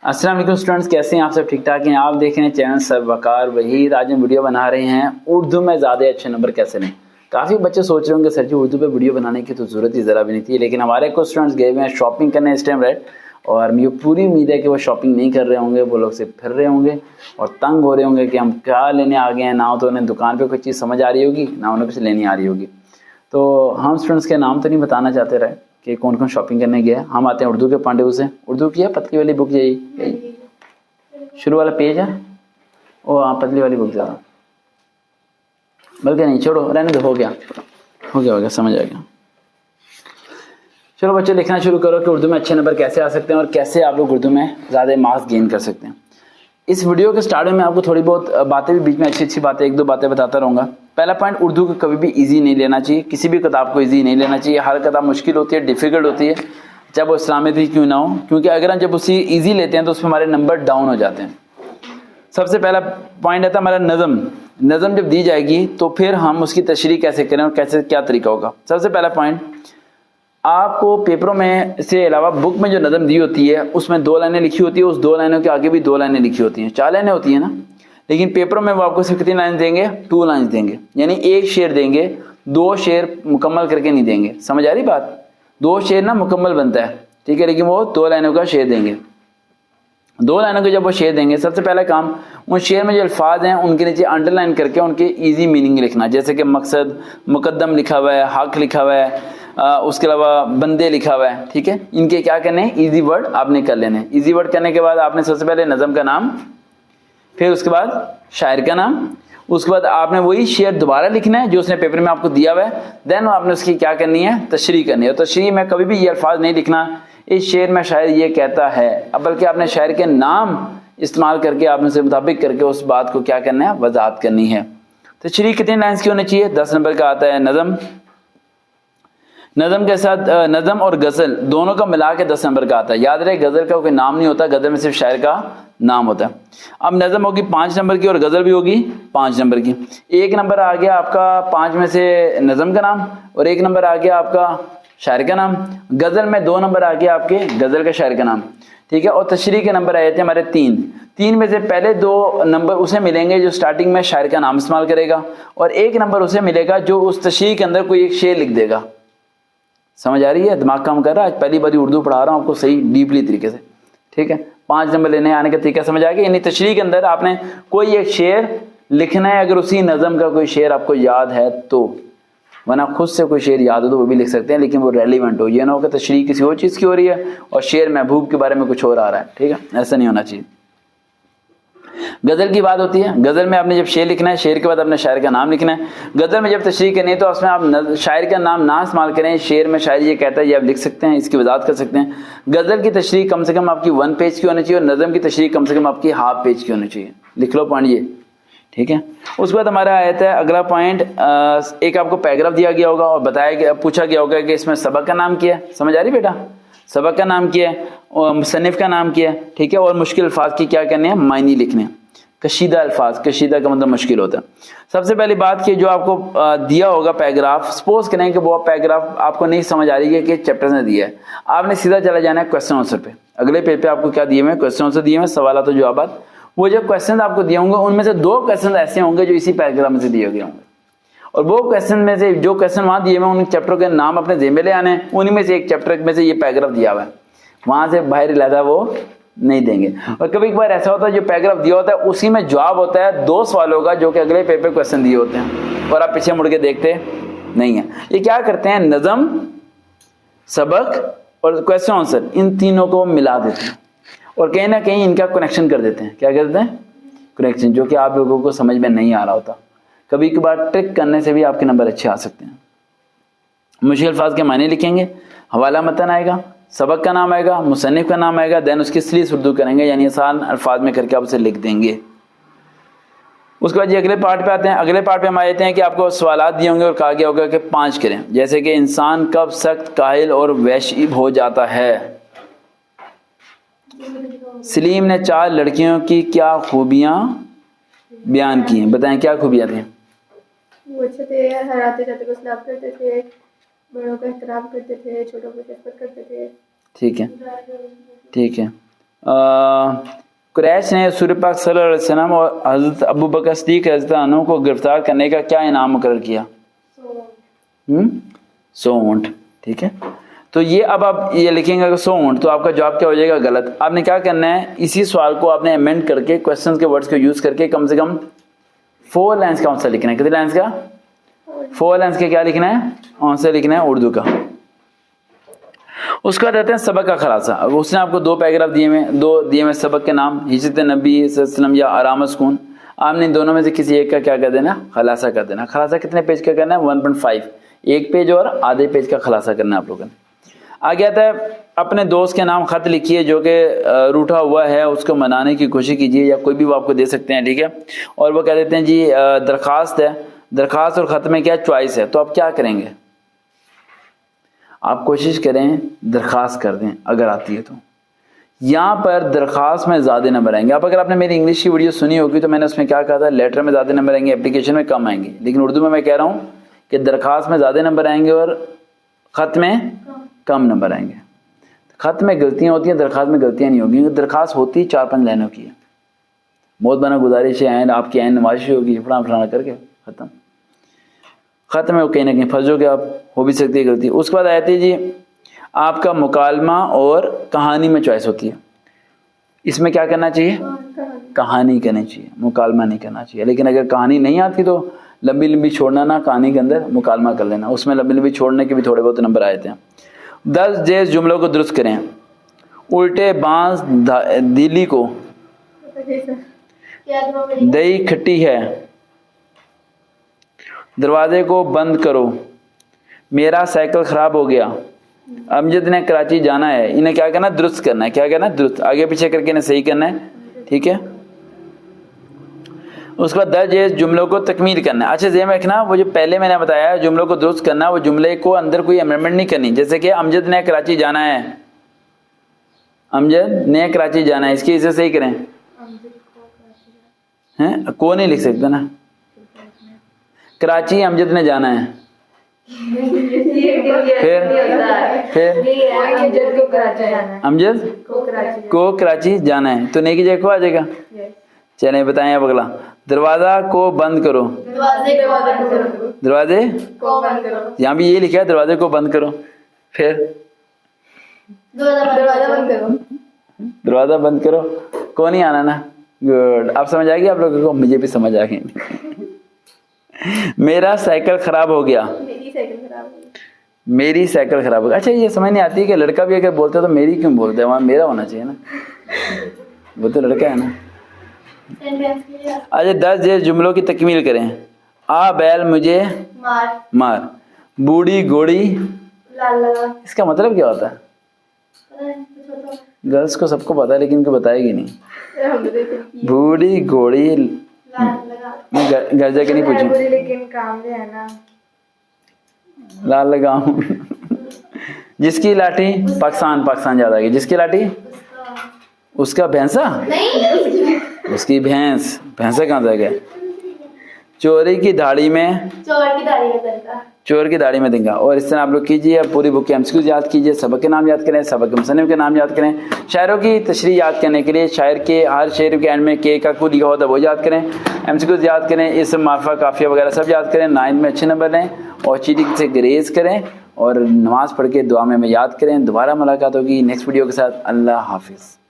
अस्सलाम वालेकुम स्टूडेंट्स, कैसे हैं आप सब? ठीक ठाक हैं? आप देख रहे हैं चैनल सर वकार वहीद। आज हम वीडियो बना रहे हैं उर्दू में ज़्यादा अच्छे नंबर कैसे लें। काफ़ी बच्चे सोच रहे होंगे सर जी उर्दू पे वीडियो बनाने की तो ज़रूरत ही ज़रा भी नहीं थी, लेकिन हमारे कुछ स्टूडेंट्स गए हुए हैं शॉपिंग करने इस टाइम, राइट। और मुझे पूरी उम्मीद है कि वो शॉपिंग नहीं कर रहे होंगे, वो लोग सिर्फ फिर रहे होंगे और तंग हो रहे होंगे कि हम क्या लेने आ गए हैं। ना तो उन्हें दुकान पर कोई चीज़ समझ आ रही होगी, ना उन्हें कुछ लेनी आ रही होगी। तो हम स्टूडेंट्स के नाम तो नहीं बताना चाहते रहे कि कौन कौन शॉपिंग करने गया है। हम आते हैं उर्दू के पॉइंट से। उर्दू की है पतली वाली बुक, यही शुरू वाला पेज है। ओ हाँ, पतली वाली बुक ज़्यादा, बल्कि नहीं छोड़ो, रहने दो, हो गया, समझ आ गया। चलो बच्चे लिखना शुरू करो कि उर्दू में अच्छे नंबर कैसे आ सकते हैं और कैसे आप लोग उर्दू में ज़्यादा मार्क्स गेन कर सकते हैं। इस वीडियो के स्टार्ट में आपको थोड़ी बहुत बातें भी बीच में अच्छी बातें, एक दो बातें बताता रहूँगा। पहला पॉइंट, उर्दू को कभी भी ईजी नहीं लेना चाहिए, किसी भी किताब को ईजी नहीं लेना चाहिए। हर किताब मुश्किल होती है, डिफ़िकल्ट होती है, चाहे वो इस्लामिक ही क्यों ना हो, क्योंकि अगर हम जब उसी ईजी लेते हैं तो उसमें हमारे नंबर डाउन हो जाते हैं। सबसे पहला पॉइंट आता है हमारा नज़म जब दी जाएगी तो फिर हम उसकी तशरीह कैसे करें और कैसे क्या तरीका होगा। सबसे पहला पॉइंट, आपको पेपरों में से अलावा बुक में जो नज़म दी होती है उसमें 2 लाइनें लिखी होती है, उस 2 लाइनों के आगे भी 2 लाइनें लिखी होती हैं, 4 लाइनें होती हैं ना। लेकिन पेपरों में वो आपको सिर्फ कितनी लाइन देंगे? 2 लाइन देंगे, यानी एक शेर देंगे, 2 शेर मुकम्मल करके नहीं देंगे। समझ आ रही बात? 2 शेर ना मुकम्मल बनता है, ठीक है, लेकिन वो 2 लाइनों का शेर देंगे। 2 लाइनों के जब वो शेर देंगे, सबसे पहला काम उन शेर में जो अल्फाज हैं उनके नीचे अंडरलाइन करके उनके इजी मीनिंग लिखना। जैसे कि मकसद, मुकद्दम लिखा हुआ है, हक लिखा हुआ है, उसके अलावा बंदे लिखा हुआ है, ठीक है। इनके क्या करने हैं? इजी वर्ड आपने कर लेने हैं। इजी वर्ड करने के बाद आपने सबसे पहले नज़म का नाम, फिर उसके बाद शायर का नाम, उसके बाद आपने वही शेर दोबारा लिखना है जो उसने पेपर में आपको दिया हुआ है। देन आपने उसकी क्या करनी है? तशरीह करनी है। और तशरीह में कभी भी ये अल्फाज नहीं लिखना इस शेर में शायर ये कहता है, अब बल्कि आपने शायर के नाम इस्तेमाल करके आपने उसे मुताबिक करके उस बात को क्या करना है? वजाहत करनी है। तशरीह कितने लाइन्स की होनी चाहिए? 10 नंबर का आता है नज़म के साथ नज़म और गज़ल दोनों का मिला के 10 नंबर का आता है। याद रहे, गज़ल का कोई नाम नहीं होता, गज़ल में सिर्फ शायर का नाम होता है। अब नज़म होगी 5 नंबर की और गज़ल भी होगी 5 नंबर की। 1 नंबर आ गया आपका 5 में से नज़म का नाम और 1 नंबर आ गया आपका शायर का नाम। गज़ल में 2 नंबर आ गया आपके गज़ल का शायर का नाम, ठीक है। और तशरीह के नंबर आए थे हमारे 3 में से पहले 2 नंबर उसे मिलेंगे जो स्टार्टिंग में शायर का नाम इस्तेमाल करेगा और 1 नंबर उसे मिलेगा जो उस तशरीह के अंदर कोई एक शेर लिख देगा। समझ आ रही है? दिमाग काम कर रहा है? आज पहली बार उर्दू पढ़ा रहा हूँ आपको सही डीपली तरीके से, ठीक है। 5 नंबर लेने आने का तरीका समझ आ गया। यानी तशरीह के अंदर आपने कोई एक शेर लिखना है, अगर उसी नज़म का कोई शेर आपको याद है तो, वरना खुद से कोई शेर याद हो तो वो भी लिख सकते हैं, लेकिन वो रेलिवेंट हो। ये ना हो कि तशरीह किसी और चीज़ की हो रही है और शेर महबूब के बारे में कुछ और आ रहा है, ठीक है, ऐसा नहीं होना चाहिए। गज़ल की बात होती है, गज़ल में आपने जब शेर लिखना है, शेर के बाद आपने शायर का नाम लिखना है। गज़ल में जब तशरीह करनी है तो उसमें आप शायर का नाम ना इस्तेमाल करें, शेर में शायर ये कहता है ये आप लिख सकते हैं, इसकी वजाहत कर सकते हैं। गज़ल की तशरीह कम से कम आपकी 1 पेज की होनी चाहिए और नज़म की तशरीह कम से कम आपकी हाफ पेज की होनी चाहिए। लिख लो पॉइंट ये, ठीक है। उसके बाद हमारा आया था अगला पॉइंट, एक आपको पैराग्राफ दिया गया होगा और बताया गया, पूछा गया होगा कि इसमें सबक का नाम क्या है। समझ आ रही बेटा? सबक का नाम क्या है और मुसन्निफ का नाम क्या है, ठीक है। और मुश्किल अल्फाज की क्या करने हैं? मायने लिखने हैं। कशीदा अल्फाज, कशीदा का मतलब मुश्किल होता है। सबसे पहली बात कि जो आपको दिया होगा पैराग्राफ, सपोज करें कि वो पैराग्राफ आपको नहीं समझ आ रही है कि चैप्टर ने दिया है, आपने सीधा चला जाना है क्वेश्चन आंसर पे। अगले पेज पे आपको क्या दिए हुए? क्वेश्चन आंसर दिए हुए, सवाल तो जवाब। वो जो क्वेश्चन आपको दिए होंगे उनमें से 2 क्वेश्चन ऐसे होंगे जो इसी पैराग्राफ में से दिए गए होंगे और वो क्वेश्चन में से जो क्वेश्चन वहां दिए हुए उन चैप्टर के नाम अपने जेब में ले आने हैं। उन्हीं में से एक चैप्टर में से ये पैराग्राफ दिया हुआ है, वहां से बाहर इलादा वो नहीं देंगे। और कभी कभार ऐसा होता है जो पैराग्राफ दिया होता है उसी में जवाब होता है 2 सवालों का जो कि अगले पेपर क्वेश्चन दिए होते हैं और आप पीछे मुड़ के देखते नहीं है। ये क्या करते हैं? नज़म, सबक और क्वेश्चन आंसर, इन तीनों को मिला देते हैं और कहीं ना कहीं इनका कनेक्शन कर देते हैं। क्या करते हैं? कनेक्शन, जो कि आप लोगों को समझ में नहीं आ रहा होता। कभी कभार ट्रिक करने से भी आपके नंबर अच्छे आ सकते हैं। मुश्किल अल्फाज के मायने लिखेंगे, हवाला मतन आएगा, सबक का नाम आएगा, मुसन्निफ का नाम आएगा, देन उसकी स्लीस उर्दू करेंगे, यानी आसान अल्फाज में करके आप उसे लिख देंगे। उसके बाद ये अगले पार्ट पे आते हैं। अगले पार्ट पे हम आ जाते हैं कि आपको सवालात दिए होंगे और कहा गया होगा कि 5 करें। जैसे कि इंसान कब सख्त, काहिल और वैश्विक हो जाता है? सलीम ने 4 लड़कियों की क्या खूबियां बयान की हैं? बताएं क्या खूबियां थी? वो अच्छे थे, हर आते जाते को सलाम करते थे, बड़ों का एहतराम करते थे, छोटों को शफ़क़त करते थे। ठीक है, ठीक है। कुरैश ने रसूल पाक सल्लल्लाहु अलैहि वसल्लम और हज़रत अबू बकर सिद्दीक़ रज़ियल्लाहु अन्हु को गिरफ्तार करने का क्या इनाम मुकर्रर किया? 100 ऊँट। ठीक है, तो ये अब आप ये लिखेंगे कि 100 ऊँट, तो आपका जवाब क्या हो जाएगा? गलत। आपने क्या करना है, इसी सवाल को आपने अमेंड करके क्वेश्चन के वर्ड्स को यूज करके कम से कम 4 लाइन्स का आंसर लिखना है। कितने लाइन्स का? 4 लाइन्स का क्या लिखना है? आंसर लिखना है उर्दू का। उसके बाद रहते हैं सबक का खलासा। अब उसने आपको 2 पैराग्राफ दिए हुए, 2 दिए हुए सबक के नाम, हिजरत नबी सल्लल्लाहु अलैहि वसल्लम या आराम सुकून। आपने इन दोनों में से किसी एक का क्या कर देना? खलासा कर देना। खलासा कितने पेज का करना है? 1.5, 1 पेज और आधे पेज का खलासा करना है आप लोगों ने। आगे आता है अपने दोस्त के नाम खत लिखिए जो कि रूठा हुआ है, उसको मनाने की कोशिश कीजिए, या कोई भी वो आपको दे सकते हैं। ठीक है, और वो कह देते हैं जी दरख्वास्त है, दरख्वास्त और खत में क्या चॉइस है, तो आप क्या करेंगे? आप कोशिश करें दरख्वास्त कर दें अगर आती है तो। यहाँ पर दरख्वास्त में ज़्यादा नंबर आएंगे। अब अगर आपने मेरी इंग्लिश की वीडियो सुनी होगी तो मैंने उसमें क्या कहा था, लेटर में ज़्यादा नंबर आएंगे, एप्लीकेशन में कम आएंगे। लेकिन उर्दू में मैं कह रहा हूँ कि दरख्वास्त में ज़्यादा नंबर आएंगे और ख़त में कम नंबर आएंगे। ख़त में गलतियाँ होती हैं, दरख्वास्त में गलतियाँ नहीं होगी। दरख्वास्त होती 4-5 लाइनों की है, बहुत बना गुजारिश है, आपकी आइन नमाजिश होगी, फलाना करके ख़त्म। ख़त में कहीं ना कहीं फंस जाओगे आप, हो भी सकती है गलती। उसके बाद आती है जी आपका मुकालमा और कहानी में चॉइस होती है। इसमें क्या करना चाहिए? कहानी करनी चाहिए, मुकालमा नहीं करना चाहिए। लेकिन अगर कहानी नहीं आती तो लंबी लंबी छोड़ना ना, कहानी के अंदर मुकालमा कर लेना। उसमें लंबी लंबी छोड़ने के भी थोड़े बहुत नंबर आए थे। 10 जैस जुमलों को दुरुस्त करें। उल्टे बांस दिली को, दही खट्टी है, दरवाजे को बंद करो, मेरा साइकिल खराब हो गया, अमजद ने कराची जाना है। इन्हें क्या करना? दुरुस्त करना है। क्या करना? दुरुस्त, आगे पीछे करके इन्हें सही करना है। ठीक है, उसके बाद 10 जैस जुमलों को तकमील करना है। अच्छा ज़हन में रखना, वो जो पहले मैंने बताया जुमलों को दुरुस्त करना, वो जुमले को अंदर कोई अमेंडमेंट नहीं करनी। जैसे कि अमजद ने कराची जाना है, अमजद ने कराची जाना है, इसकी इसे सही करें हैं, को नहीं लिख सकते ना। कराची अमजद ने जाना है, फिर अमजद को कराची जाना है, तो नहीं की जगह को आ जाएगा। चलें बताएं अब अगला, दरवाजा को बंद करो, दरवाजे यहाँ भी ये लिखा है दरवाजे को बंद करो, फिर दरवाजा बंद करो, को नहीं आना ना। गुड, अब समझ आ गई आप लोगों को? मुझे भी समझ आ गई। मेरा साइकिल खराब हो गया, मेरी साइकिल खराब हो गई। अच्छा ये समझ नहीं आती कि लड़का भी अगर बोलता है तो मेरी क्यों बोलते हैं, वहाँ मेरा होना चाहिए ना, वो तो लड़का है ना। अच्छा 10 जैस जुमलों की तकमील करें। आ बैल मुझे मार, बूढ़ी घोड़ी, इसका मतलब क्या होता है? गर्ल्स को सबको पता है लेकिन इनको बताएगी नहीं। बूढ़ी घोड़ी, मैं घर जाके नहीं पूछूं, लेकिन काम भी है ना। लाल लगाऊं। जिसकी लाठी, पाकिस्तान याद आ गई। जिसकी लाठी उसका भैंसा, उसकी भैंस, भैंसा कहाँ जा गया? चोरी की दाढ़ी में, चोर की दाढ़ी में देंगे। और इस तरह आप लोग कीजिए, पूरी बुक के एमसीक्यूज याद कीजिए, सबक के नाम याद करें, सबक के मुसन्निफ के नाम याद करें। शायरों की तशरीह याद करने के लिए शायर के हर शेर के एंड में के का को लिखा होता है वो याद करें, एमसीक्यूज याद करें, इसम मार्फा काफिया वगैरह सब याद करें। 9th में अच्छे नंबर लें और चीटिंग से ग्रेज करें और नमाज़ पढ़ के दुआ में याद करें। दोबारा मुलाकात होगी नेक्स्ट वीडियो के साथ। अल्लाह हाफिज़।